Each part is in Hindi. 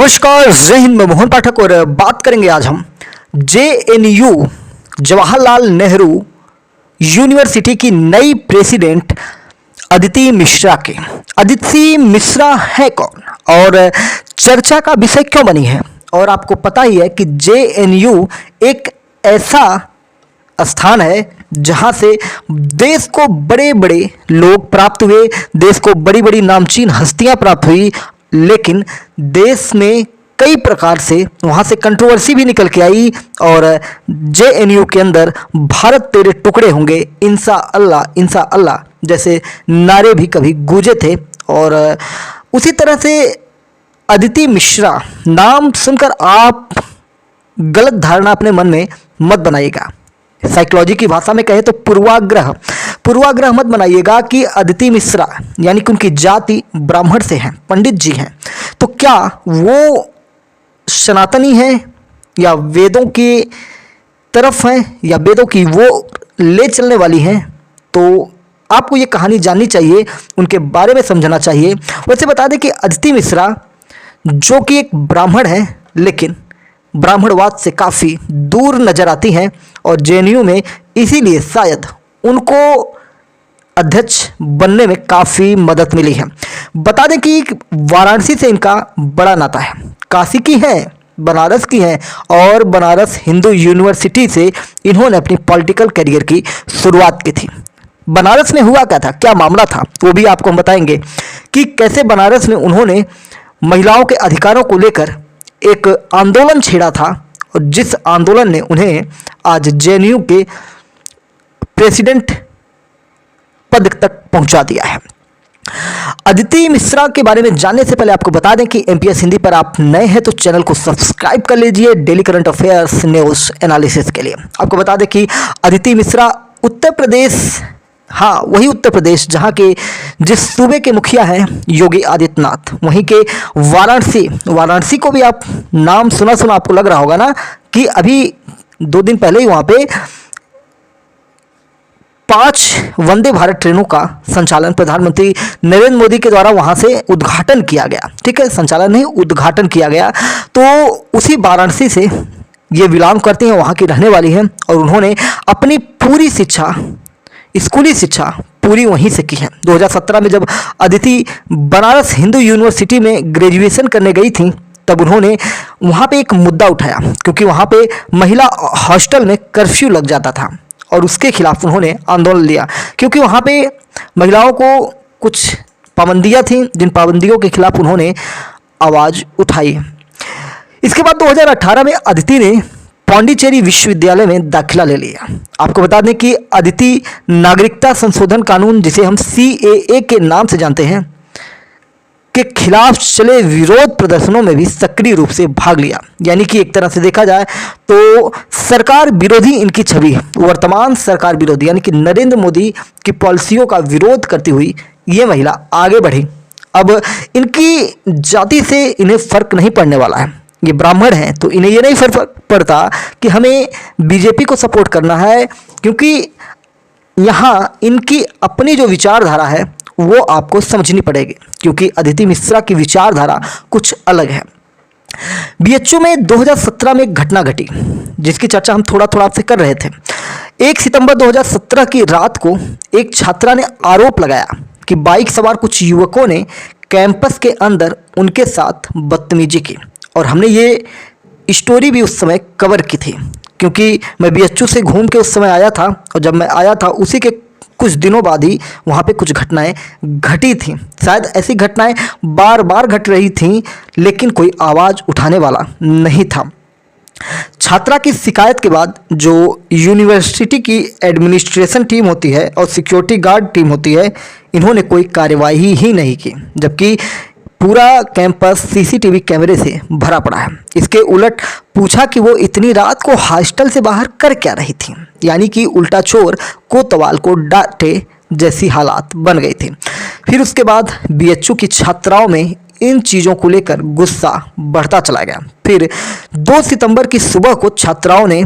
नमस्कार, जय हिंद। मैं मोहन पाठक और बात करेंगे आज हम JNU जवाहरलाल नेहरू यूनिवर्सिटी की नई प्रेसिडेंट अदिति मिश्रा के। अदिति मिश्रा है कौन और चर्चा का विषय क्यों बनी है? और आपको पता ही है कि JNU एक ऐसा स्थान है जहां से देश को बड़े बड़े लोग प्राप्त हुए, देश को बड़ी बड़ी नामचीन हस्तियां प्राप्त हुई, लेकिन देश में कई प्रकार से वहाँ से कंट्रोवर्सी भी निकल के आई और JNU के अंदर भारत तेरे टुकड़े होंगे, इंशा अल्लाह जैसे नारे भी कभी गूंजे थे। और उसी तरह से अदिति मिश्रा नाम सुनकर आप गलत धारणा अपने मन में मत बनाइएगा। साइकोलॉजी की भाषा में कहे तो पूर्वाग्रह मत बनाइएगा कि अदिति मिश्रा यानी कि उनकी जाति ब्राह्मण से है, पंडित जी हैं, तो क्या वो सनातनी है या वेदों की तरफ हैं या वेदों की वो ले चलने वाली हैं? तो आपको ये कहानी जाननी चाहिए, उनके बारे में समझना चाहिए। वैसे बता दें कि अदिति मिश्रा जो कि एक ब्राह्मण है, लेकिन ब्राह्मणवाद से काफ़ी दूर नजर आती हैं और JNU में इसीलिए शायद उनको अध्यक्ष बनने में काफ़ी मदद मिली है। बता दें कि वाराणसी से इनका बड़ा नाता है, काशी की हैं, बनारस की हैं और बनारस हिंदू यूनिवर्सिटी से इन्होंने अपनी पॉलिटिकल करियर की शुरुआत की थी। बनारस में हुआ क्या था, क्या मामला था, वो भी आपको हम बताएंगे कि कैसे बनारस में उन्होंने महिलाओं के अधिकारों को लेकर एक आंदोलन छेड़ा था और जिस आंदोलन ने उन्हें आज JNU के प्रेसिडेंट पद तक पहुंचा दिया है। अदिति मिश्रा के बारे में जानने से पहले आपको बता दें कि MPS हिंदी पर आप नए हैं तो चैनल को सब्सक्राइब कर लीजिए daily current affairs news analysis के लिए। आपको बता दें कि अदिति मिश्रा उत्तर प्रदेश, हाँ वही उत्तर प्रदेश जहाँ के जिस सूबे के मुखिया हैं योगी आदित्यनाथ, वहीं के वाराणसी को भी आप नाम सुना आपको लग रहा होगा ना कि अभी 2 दिन पहले ही वहाँ पे 5 वंदे भारत ट्रेनों का संचालन प्रधानमंत्री नरेंद्र मोदी के द्वारा वहाँ से उद्घाटन किया गया। ठीक है, संचालन नहीं, उद्घाटन किया गया। तो उसी वाराणसी से ये बिलोंग करती हैं, वहाँ की रहने वाली हैं और उन्होंने अपनी पूरी शिक्षा, स्कूली शिक्षा पूरी वहीं से की है। 2017 में जब अदिति बनारस हिंदू यूनिवर्सिटी में ग्रेजुएशन करने गई थी तब उन्होंने वहाँ पे एक मुद्दा उठाया, क्योंकि वहाँ पे महिला हॉस्टल में कर्फ्यू लग जाता था और उसके खिलाफ उन्होंने आंदोलन लिया, क्योंकि वहाँ पे महिलाओं को कुछ पाबंदियाँ थीं जिन पाबंदियों के खिलाफ उन्होंने आवाज़ उठाई। इसके बाद 2018 में अदिति ने पांडिचेरी विश्वविद्यालय में दाखिला ले लिया। आपको बता दें कि अदिति नागरिकता संशोधन कानून, जिसे हम CAA के नाम से जानते हैं, के खिलाफ चले विरोध प्रदर्शनों में भी सक्रिय रूप से भाग लिया। यानी कि एक तरह से देखा जाए तो सरकार विरोधी इनकी छवि, वर्तमान सरकार विरोधी यानी कि नरेंद्र मोदी की पॉलिसियों का विरोध करती हुई ये महिला आगे बढ़ी। अब इनकी जाति से इन्हें फर्क नहीं पड़ने वाला है, ये ब्राह्मण हैं तो इन्हें ये नहीं फर्क पड़ता कि हमें BJP को सपोर्ट करना है, क्योंकि यहाँ इनकी अपनी जो विचारधारा है वो आपको समझनी पड़ेगी, क्योंकि अदिति मिश्रा की विचारधारा कुछ अलग है। BHU में 2017 में एक घटना घटी जिसकी चर्चा हम थोड़ा आपसे कर रहे थे। 1 सितंबर 2017 की रात को एक छात्रा ने आरोप लगाया कि बाइक सवार कुछ युवकों ने कैंपस के अंदर उनके साथ बदतमीजी की, और हमने ये स्टोरी भी उस समय कवर की थी, क्योंकि मैं BHU से घूम के उस समय आया था और जब मैं आया था उसी के कुछ दिनों बाद ही वहाँ पे कुछ घटनाएं घटी थी। शायद ऐसी घटनाएं बार घट रही थीं, लेकिन कोई आवाज़ उठाने वाला नहीं था। छात्रा की शिकायत के बाद जो यूनिवर्सिटी की एडमिनिस्ट्रेशन टीम होती है और सिक्योरिटी गार्ड टीम होती है, इन्होंने कोई कार्यवाही ही नहीं की, जबकि पूरा कैंपस CCTV कैमरे से भरा पड़ा है। इसके उलट पूछा कि वो इतनी रात को हॉस्टल से बाहर कर क्या रही थी, यानी कि उल्टा चोर कोतवाल को डांटे जैसी हालात बन गई थी। फिर उसके बाद BHU की छात्राओं में इन चीज़ों को लेकर गुस्सा बढ़ता चला गया। फिर 2 सितंबर की सुबह को छात्राओं ने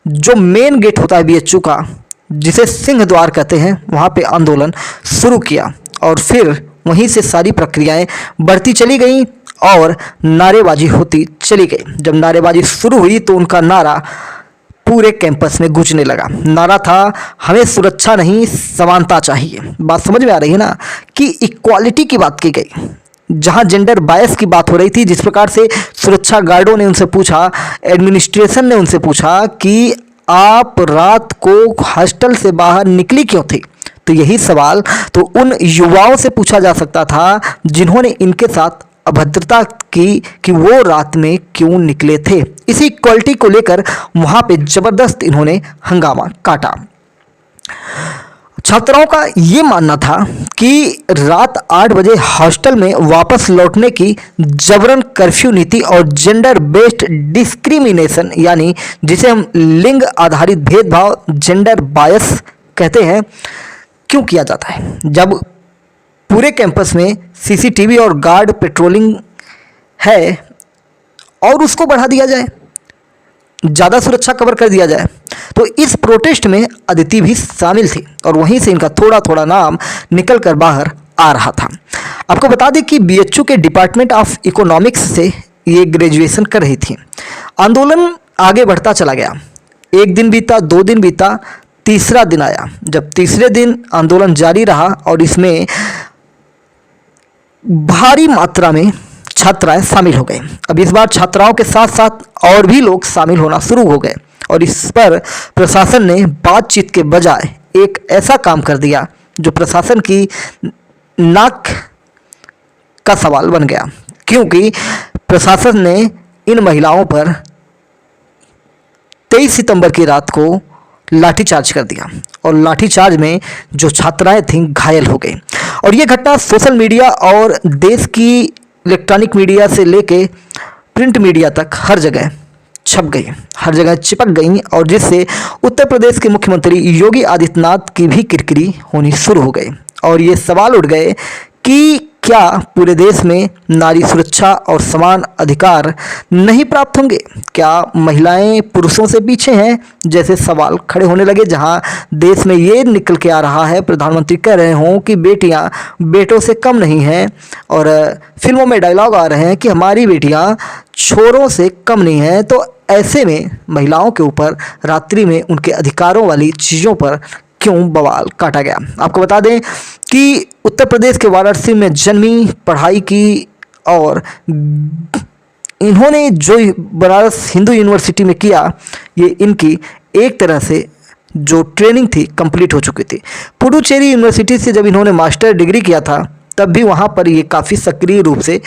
जो मेन गेट होता है BHU का, जिसे सिंह द्वार कहते हैं, वहाँ पे आंदोलन शुरू किया और फिर वहीं से सारी प्रक्रियाएं बढ़ती चली गईं और नारेबाजी होती चली गई। जब नारेबाजी शुरू हुई तो उनका नारा पूरे कैंपस में गूंजने लगा। नारा था, हमें सुरक्षा नहीं समानता चाहिए। बात समझ में आ रही है ना कि इक्वालिटी की बात की गई, जहां जेंडर बायस की बात हो रही थी। जिस प्रकार से सुरक्षा गार्डों ने उनसे पूछा, एडमिनिस्ट्रेशन ने उनसे पूछा कि आप रात को हॉस्टल से बाहर निकली क्यों थी, तो यही सवाल तो उन युवाओं से पूछा जा सकता था जिन्होंने इनके साथ अभद्रता की कि वो रात में क्यों निकले थे। इसी इक्वलिटी को लेकर वहां पे जबरदस्त इन्होंने हंगामा काटा। छात्राओं का ये मानना था कि रात 8 बजे हॉस्टल में वापस लौटने की जबरन कर्फ्यू नीति और जेंडर बेस्ड डिस्क्रिमिनेशन, यानी जिसे हम लिंग आधारित भेदभाव जेंडर बायस कहते हैं, क्यों किया जाता है। जब पूरे कैंपस में सीसीटीवी और गार्ड पेट्रोलिंग है और उसको बढ़ा दिया जाए, ज़्यादा सुरक्षा कवर कर दिया जाए, तो इस प्रोटेस्ट में अदिति भी शामिल थी और वहीं से इनका थोड़ा थोड़ा नाम निकल कर बाहर आ रहा था। आपको बता दें कि बीएचयू के डिपार्टमेंट ऑफ इकोनॉमिक्स से ये ग्रेजुएशन कर रही थी। आंदोलन आगे बढ़ता चला गया। एक दिन बीता, 2 दिन बीता, तीसरा दिन आया। जब तीसरे दिन आंदोलन जारी रहा और इसमें भारी मात्रा में छात्राएं शामिल हो गए। अब इस बार छात्राओं के साथ साथ और भी लोग शामिल होना शुरू हो गए और इस पर प्रशासन ने बातचीत के बजाय एक ऐसा काम कर दिया जो प्रशासन की नाक का सवाल बन गया, क्योंकि प्रशासन ने इन महिलाओं पर 23 सितंबर की रात को लाठीचार्ज कर दिया और लाठीचार्ज में जो छात्राएं थीं घायल हो गई। और ये घटना सोशल मीडिया और देश की इलेक्ट्रॉनिक मीडिया से लेके प्रिंट मीडिया तक हर जगह छप गई, हर जगह चिपक गई और जिससे उत्तर प्रदेश के मुख्यमंत्री योगी आदित्यनाथ की भी किरकिरी होनी शुरू हो गई। और ये सवाल उठ गए कि क्या पूरे देश में नारी सुरक्षा और समान अधिकार नहीं प्राप्त होंगे? क्या महिलाएं पुरुषों से पीछे हैं? जैसे सवाल खड़े होने लगे, जहां देश में ये निकल के आ रहा है, प्रधानमंत्री कह रहे हों कि बेटियां बेटों से कम नहीं हैं और फिल्मों में डायलॉग आ रहे हैं कि हमारी बेटियां छोरों से कम नहीं हैं। तो ऐसे में महिलाओं के ऊपर रात्रि में उनके अधिकारों वाली चीज़ों पर क्यों बवाल काटा गया? आपको बता दें कि उत्तर प्रदेश के वाराणसी में जन्मी, पढ़ाई की और इन्होंने जो बनारस हिंदू यूनिवर्सिटी में किया, ये इनकी एक तरह से जो ट्रेनिंग थी कंप्लीट हो चुकी थी। पुडुचेरी यूनिवर्सिटी से जब इन्होंने मास्टर डिग्री किया था तब भी वहाँ पर ये काफ़ी सक्रिय रूप से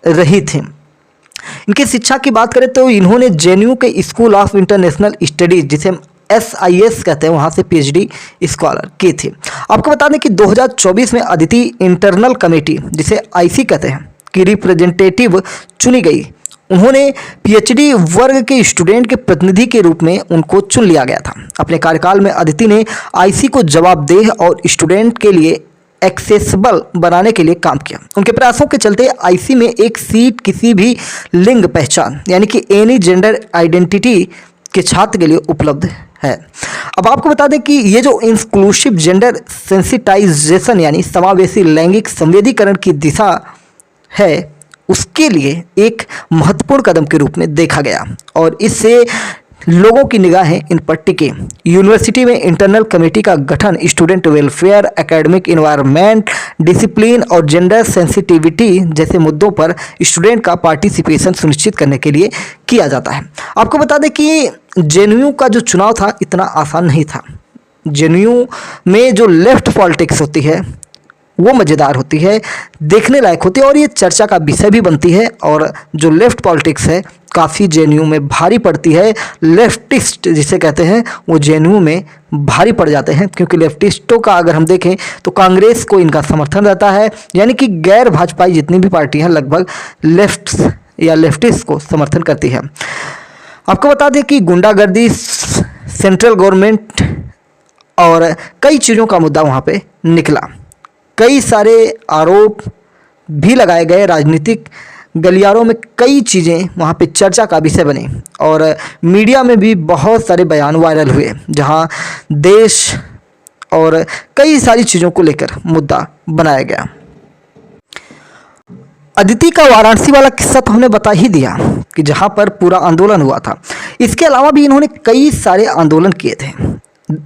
रही थी। इनकी शिक्षा की बात करें तो इन्होंने जेएनयू के स्कूल ऑफ इंटरनेशनल स्टडीज, जिसे हम SIS कहते हैं, वहाँ से PhD स्कॉलर की थी। आपको बता दें कि 2024 में अदिति इंटरनल कमेटी, जिसे IC कहते हैं, की रिप्रेजेंटेटिव चुनी गई। उन्होंने PhD वर्ग के स्टूडेंट के प्रतिनिधि के रूप में उनको चुन लिया गया था। अपने कार्यकाल में अदिति ने IC को जवाबदेह और स्टूडेंट के लिए एक्सेसिबल बनाने के लिए काम किया। उनके प्रयासों के चलते IC में एक सीट किसी भी लिंग पहचान यानी कि एनी जेंडर आइडेंटिटी के छात्र के लिए उपलब्ध है। अब आपको बता दें कि ये जो इंक्लूसिव जेंडर सेंसिटाइजेशन यानी समावेशी लैंगिक संवेदीकरण की दिशा है, उसके लिए एक महत्वपूर्ण कदम के रूप में देखा गया और इससे लोगों की निगाहें इन पर टिकी। यूनिवर्सिटी में इंटरनल कमेटी का गठन student welfare, academic environment, discipline और जेंडर सेंसिटिविटी जैसे मुद्दों पर स्टूडेंट का पार्टिसिपेशन सुनिश्चित करने के लिए किया जाता है। आपको बता दें कि जेएनयू का जो चुनाव था इतना आसान नहीं था। जेएनयू में जो लेफ्ट पॉलिटिक्स होती है वो मज़ेदार होती है, देखने लायक होती है और ये चर्चा का विषय भी बनती है। और जो लेफ्ट पॉलिटिक्स है काफ़ी जेएनयू में भारी पड़ती है। लेफ्टिस्ट जिसे कहते हैं वो जेएनयू में भारी पड़ जाते हैं, क्योंकि लेफ्टिस्टों का अगर हम देखें तो कांग्रेस को इनका समर्थन रहता है, यानी कि गैर भाजपाई जितनी भी पार्टियां लगभग लेफ्ट या लेफ्टिस्ट को समर्थन करती है। आपको बता दें कि गुंडागर्दी, सेंट्रल गवर्नमेंट और कई चीज़ों का मुद्दा वहाँ पे निकला। कई सारे आरोप भी लगाए गए, राजनीतिक गलियारों में कई चीज़ें वहाँ पे चर्चा का विषय बनी और मीडिया में भी बहुत सारे बयान वायरल हुए, जहाँ देश और कई सारी चीज़ों को लेकर मुद्दा बनाया गया। अदिति का वाराणसी वाला किस्सा तो हमने बता ही दिया कि जहां पर पूरा आंदोलन हुआ था। इसके अलावा भी इन्होंने कई सारे आंदोलन किए थे।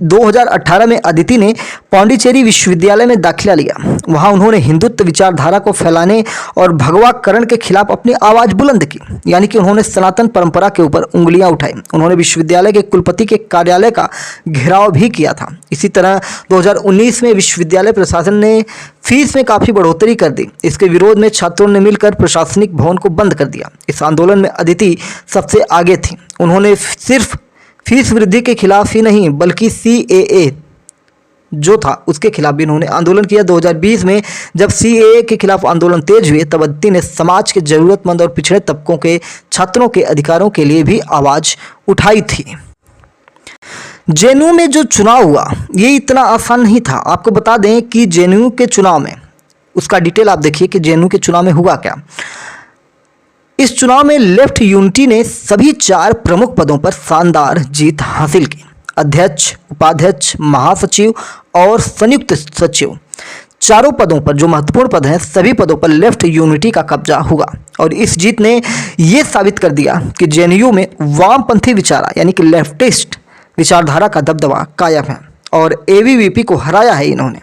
2018 में अदिति ने पांडिचेरी विश्वविद्यालय में दाखिला लिया। वहां उन्होंने हिंदुत्व विचारधारा को फैलाने और भगवाकरण के खिलाफ अपनी आवाज बुलंद की, यानी कि उन्होंने सनातन परंपरा के ऊपर उंगलियां उठाई। उन्होंने विश्वविद्यालय के कुलपति के कार्यालय का घेराव भी किया था। इसी तरह 2019 में विश्वविद्यालय प्रशासन ने फीस में काफ़ी बढ़ोतरी कर दी। इसके विरोध में छात्रों ने मिलकर प्रशासनिक भवन को बंद कर दिया। इस आंदोलन में अदिति सबसे आगे थी। उन्होंने सिर्फ फीस वृद्धि के खिलाफ ही नहीं बल्कि CAA जो था उसके खिलाफ भी उन्होंने आंदोलन किया। 2020 में जब CAA के खिलाफ आंदोलन तेज हुए तब अदिति ने समाज के जरूरतमंद और पिछड़े तबकों के छात्रों के अधिकारों के लिए भी आवाज उठाई थी। JNU में जो चुनाव हुआ ये इतना आसान नहीं था। आपको बता दें कि JNU के चुनाव में, उसका डिटेल आप देखिए कि JNU के चुनाव में हुआ क्या। इस चुनाव में लेफ्ट यूनिटी ने सभी 4 प्रमुख पदों पर शानदार जीत हासिल की। अध्यक्ष, उपाध्यक्ष, महासचिव और संयुक्त सचिव, चारों पदों पर जो महत्वपूर्ण पद हैं सभी पदों पर लेफ्ट यूनिटी का कब्जा हुआ। और इस जीत ने यह साबित कर दिया कि JNU में वामपंथी विचारा यानी कि लेफ्टिस्ट विचारधारा का दबदबा कायम है और ABVP को हराया है इन्होंने।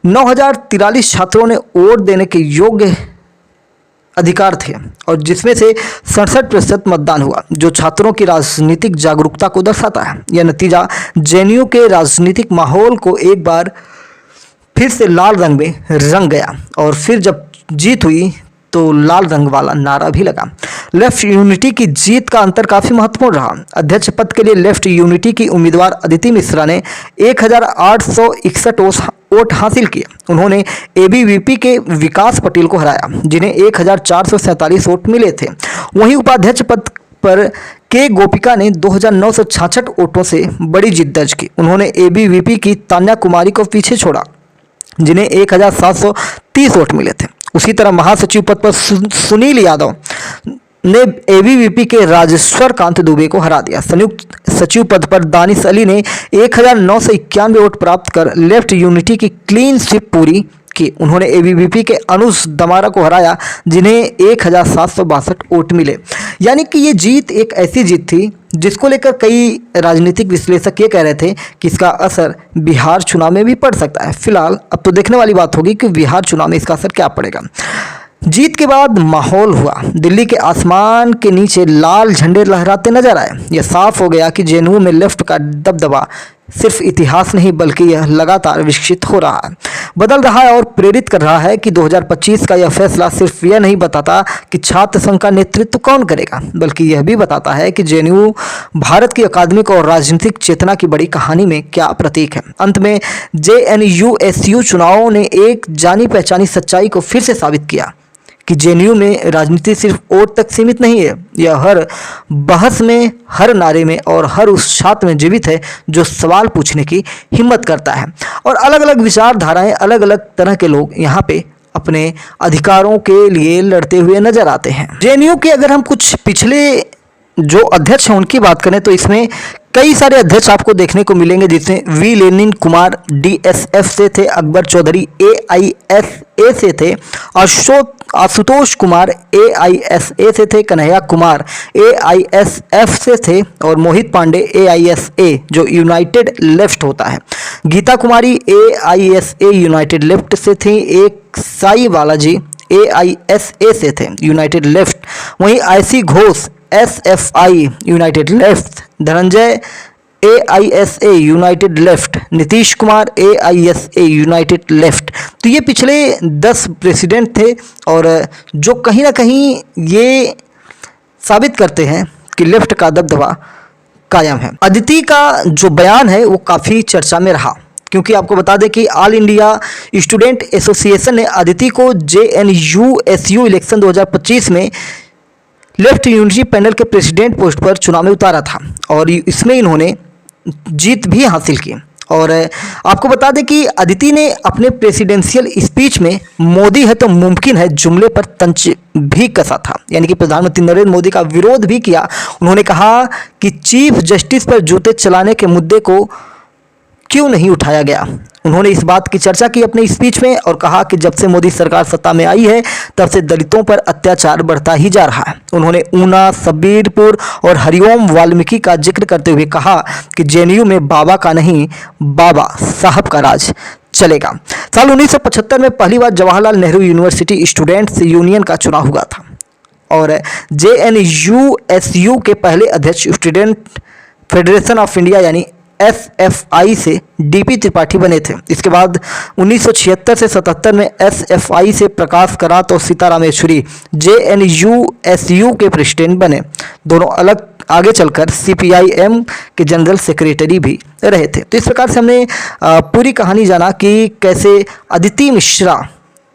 9043 छात्रों ने वोट देने के योग्य अधिकार थे और जिसमें से 67% मतदान हुआ, जो छात्रों की राजनीतिक जागरूकता को दर्शाता है। यह नतीजा JNU के राजनीतिक माहौल को एक बार फिर से लाल रंग में रंग गया और फिर जब जीत हुई तो लाल रंग वाला नारा भी लगा। लेफ्ट यूनिटी की जीत का अंतर काफ़ी महत्वपूर्ण रहा। अध्यक्ष पद के लिए लेफ्ट यूनिटी की उम्मीदवार अदिति मिश्रा ने 1861 वोट हासिल किए। उन्होंने ABVP के विकास पटेल को हराया जिन्हें 1447 वोट मिले थे। वहीं उपाध्यक्ष पद पर के गोपिका ने 2966 वोटों से बड़ी जीत दर्ज की। उन्होंने ABVP की तान्या कुमारी को पीछे छोड़ा जिन्हें 1730 वोट मिले थे। उसी तरह महासचिव पद पर सुनील यादव ने ABVP के राजेश्वर कांत दुबे को हरा दिया। संयुक्त सचिव पद पर दानिश अली ने 1991 वोट प्राप्त कर लेफ्ट यूनिटी की क्लीन स्वीप पूरी की। उन्होंने ABVP के अनुज दमारा को हराया जिन्हें 1762 वोट मिले। यानी कि ये जीत एक ऐसी जीत थी जिसको लेकर कई राजनीतिक विश्लेषक ये कह रहे थे कि इसका असर बिहार चुनाव में भी पड़ सकता है। फिलहाल अब तो देखने वाली बात होगी कि बिहार चुनाव में इसका असर क्या पड़ेगा। जीत के बाद माहौल हुआ। दिल्ली के आसमान के नीचे लाल झंडे लहराते नजर आए। यह साफ हो गया कि JNU में लेफ्ट का दबदबा सिर्फ इतिहास नहीं बल्कि यह लगातार विकसित हो रहा है, बदल रहा है और प्रेरित कर रहा है कि 2025 का यह फैसला सिर्फ यह नहीं बताता कि छात्र संघ का नेतृत्व कौन करेगा, बल्कि यह भी बताता है कि JNU भारत की अकादमिक और राजनीतिक चेतना की बड़ी कहानी में क्या प्रतीक है। अंत में JNU-SU चुनावों ने एक जानी पहचानी सच्चाई को फिर से साबित किया कि JNU में राजनीति सिर्फ वोट तक सीमित नहीं है। यह हर बहस में, हर नारे में और हर उस छात्र में जीवित है जो सवाल पूछने की हिम्मत करता है। और अलग अलग विचारधाराएं, अलग अलग तरह के लोग यहाँ पे अपने अधिकारों के लिए लड़ते हुए नजर आते हैं। JNU के अगर हम कुछ पिछले जो अध्यक्ष हैं उनकी बात करें तो इसमें कई सारे अध्यक्ष आपको देखने को मिलेंगे, जिसमें वी लेनिन कुमार DSF से थे, अकबर चौधरी AISA से थे, आशुतोष कुमार AISA से थे, कन्हैया कुमार AISF से थे और मोहित पांडे AISA जो यूनाइटेड लेफ्ट होता है। Geeta Kumari AISA United left से थी। एक साई बालाजी AISA से थे, यूनाइटेड लेफ्ट। वहीं IC Ghosh SFI United left, Dhananjay AISA United left, Nitish Kumar AISA United left. तो ये पिछले 10 प्रेसिडेंट थे और जो कहीं ना कहीं ये साबित करते हैं कि लेफ्ट का दबदबा कायम है। अदिति का जो बयान है वो काफ़ी चर्चा में रहा, क्योंकि आपको बता दें कि ऑल इंडिया स्टूडेंट एसोसिएशन ने अदिति को JNU-SU इलेक्शन 2025 में लेफ्ट यूनिटी पैनल के प्रेसिडेंट पोस्ट पर चुनाव में उतारा था और इसमें इन्होंने जीत भी हासिल की। और आपको बता दें कि अदिति ने अपने प्रेसिडेंशियल स्पीच में मोदी है तो मुमकिन है जुमले पर तंज भी कसा था, यानी कि प्रधानमंत्री नरेंद्र मोदी का विरोध भी किया। उन्होंने कहा कि चीफ जस्टिस पर जूते चलाने के मुद्दे को क्यों नहीं उठाया गया। उन्होंने इस बात की चर्चा की अपने स्पीच में और कहा कि जब से मोदी सरकार सत्ता में आई है तब से दलितों पर अत्याचार बढ़ता ही जा रहा है। उन्होंने ऊना, सबीरपुर और हरिओम वाल्मीकि का जिक्र करते हुए कहा कि जेएनयू में बाबा का नहीं, बाबा साहब का राज चलेगा। साल 1975 में पहली बार Jawaharlal Nehru university students union का चुनाव हुआ था और जेएनयूएसयू के पहले अध्यक्ष स्टूडेंट फेडरेशन ऑफ इंडिया यानी एसएफआई से डीपी त्रिपाठी बने थे। इसके बाद 1976 से 77 में एसएफआई से प्रकाश करात और सीताराम येचुरी जेएनयूएसयू के प्रेसिडेंट बने। दोनों अलग आगे चलकर सीपीआईएम के जनरल सेक्रेटरी भी रहे थे। तो इस प्रकार से हमने पूरी कहानी जाना कि कैसे अदिति मिश्रा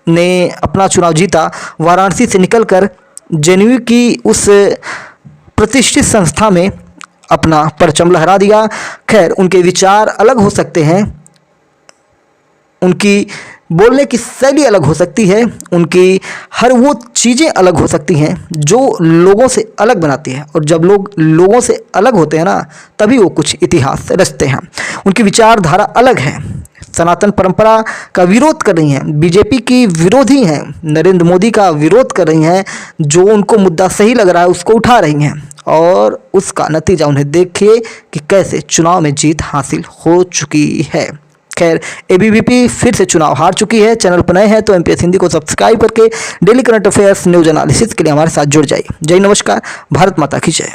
ने अपना चुनाव जीता, वाराणसी से निकलकर जेएनयू की उस प्रतिष्ठित संस्था में अपना परचम लहरा दिया। खैर, उनके विचार अलग हो सकते हैं, उनकी बोलने की शैली अलग हो सकती है, उनकी हर वो चीज़ें अलग हो सकती हैं जो लोगों से अलग बनाती है, और जब लोग लोगों से अलग होते हैं ना, तभी वो कुछ इतिहास रचते हैं। उनकी विचारधारा अलग है, सनातन परंपरा का विरोध कर रही हैं, बीजेपी की विरोधी हैं, नरेंद्र मोदी का विरोध कर रही हैं, जो उनको मुद्दा सही लग रहा है उसको उठा रही हैं, और उसका नतीजा उन्हें देखिए कि कैसे चुनाव में जीत हासिल हो चुकी है। खैर, एबीवीपी फिर से चुनाव हार चुकी है। चैनल पर नए हैं तो एमपीएस हिंदी को सब्सक्राइब करके daily current affairs news analysis के लिए हमारे साथ जुड़ जाइए। जय नमस्कार, भारत माता की जय।